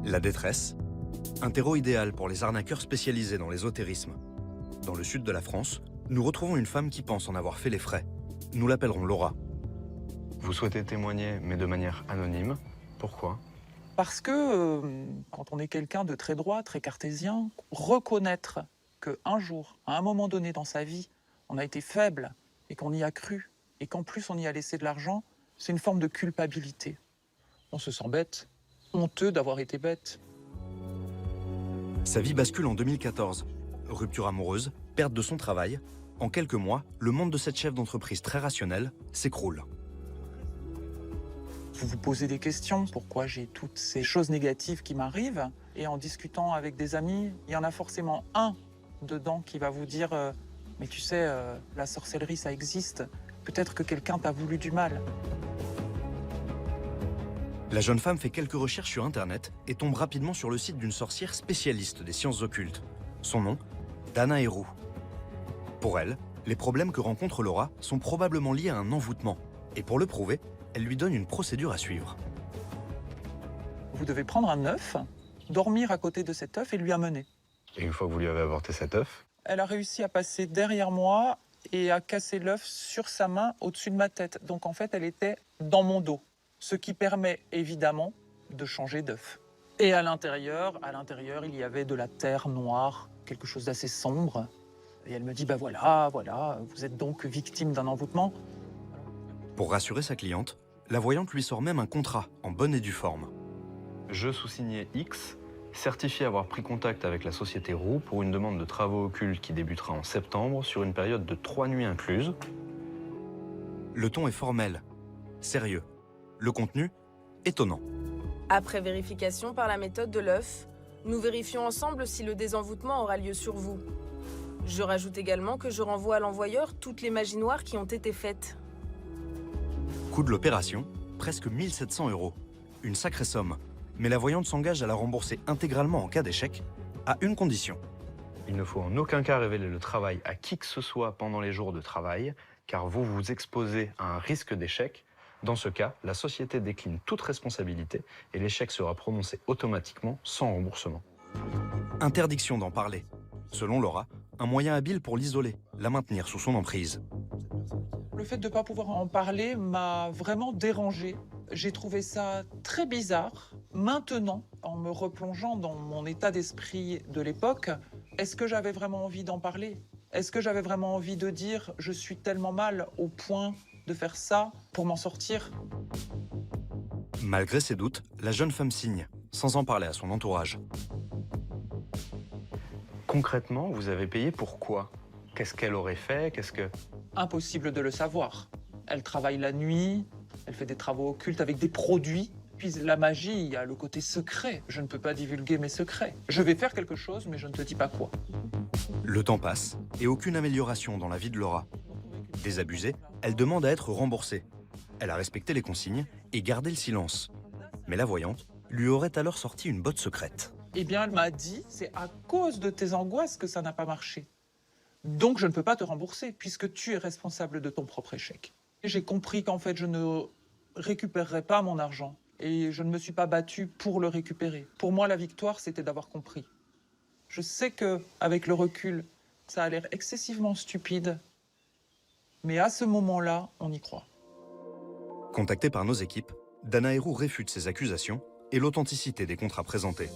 La détresse, un terreau idéal pour les arnaqueurs spécialisés dans l'ésotérisme. Dans le sud de la France, nous retrouvons une femme qui pense en avoir fait les frais. Nous l'appellerons Laura. Vous souhaitez témoigner, mais de manière anonyme. Pourquoi? Parce que quand on est quelqu'un de très droit, très cartésien, reconnaître qu'un jour, à un moment donné dans sa vie, on a été faible et qu'on y a cru, et qu'en plus on y a laissé de l'argent, c'est une forme de culpabilité. On se sent bête, honteux d'avoir été bête. Sa vie bascule en 2014. Rupture amoureuse, perte de son travail. En quelques mois, le monde de cette chef d'entreprise très rationnelle s'écroule. Vous vous posez des questions, pourquoi j'ai toutes ces choses négatives qui m'arrivent? Et en discutant avec des amis, il y en a forcément un dedans qui va vous dire mais tu sais, la sorcellerie, ça existe. Peut-être que quelqu'un t'a voulu du mal. La jeune femme fait quelques recherches sur Internet et tombe rapidement sur le site d'une sorcière spécialiste des sciences occultes. Son nom, Dana Héroux. Pour elle, les problèmes que rencontre Laura sont probablement liés à un envoûtement. Et pour le prouver, elle lui donne une procédure à suivre. Vous devez prendre un œuf, dormir à côté de cet œuf et lui amener. Et une fois que vous lui avez apporté cet œuf, Elle a réussi à passer derrière moi et à casser l'œuf sur sa main au-dessus de ma tête. Donc en fait, elle était dans mon dos. Ce qui permet évidemment de changer d'œuf. Et à l'intérieur, il y avait de la terre noire, quelque chose d'assez sombre. Et elle me dit, bah voilà, vous êtes donc victime d'un envoûtement. Pour rassurer sa cliente, la voyante lui sort même un contrat en bonne et due forme. Je sous-signé X, certifie avoir pris contact avec la société Roux pour une demande de travaux occultes qui débutera en septembre sur une période de 3 nuits incluses. Le ton est formel, sérieux. Le contenu, étonnant. Après vérification par la méthode de l'œuf, nous vérifions ensemble si le désenvoûtement aura lieu sur vous. Je rajoute également que je renvoie à l'envoyeur toutes les magies noires qui ont été faites. Coût de l'opération, presque 1 700 €. Une sacrée somme. Mais la voyante s'engage à la rembourser intégralement en cas d'échec, à une condition. Il ne faut en aucun cas révéler le travail à qui que ce soit pendant les jours de travail, car vous vous exposez à un risque d'échec. Dans ce cas, la société décline toute responsabilité et l'échec sera prononcé automatiquement sans remboursement. Interdiction d'en parler. Selon Laura, un moyen habile pour l'isoler, la maintenir sous son emprise. Le fait de ne pas pouvoir en parler m'a vraiment dérangée. J'ai trouvé ça très bizarre. Maintenant, en me replongeant dans mon état d'esprit de l'époque, est-ce que j'avais vraiment envie d'en parler? Est-ce que j'avais vraiment envie de dire « je suis tellement mal au point de faire ça pour m'en sortir ?» Malgré ses doutes, la jeune femme signe, sans en parler à son entourage. Concrètement, vous avez payé pour quoi? Qu'est-ce qu'elle aurait fait? Impossible de le savoir. Elle travaille la nuit, elle fait des travaux occultes avec des produits. Puis la magie, il y a le côté secret. Je ne peux pas divulguer mes secrets. Je vais faire quelque chose, mais je ne te dis pas quoi. Le temps passe et aucune amélioration dans la vie de Laura. Désabusée, elle demande à être remboursée. Elle a respecté les consignes et gardé le silence. Mais la voyante lui aurait alors sorti une botte secrète. Eh bien, elle m'a dit, c'est à cause de tes angoisses que ça n'a pas marché. Donc, je ne peux pas te rembourser, puisque tu es responsable de ton propre échec. J'ai compris qu'en fait, je ne récupérerai pas mon argent. Et je ne me suis pas battue pour le récupérer. Pour moi, la victoire, c'était d'avoir compris. Je sais qu'avec le recul, ça a l'air excessivement stupide. Mais à ce moment-là, on y croit. Contactée par nos équipes, Dana Héroux réfute ces accusations et l'authenticité des contrats présentés.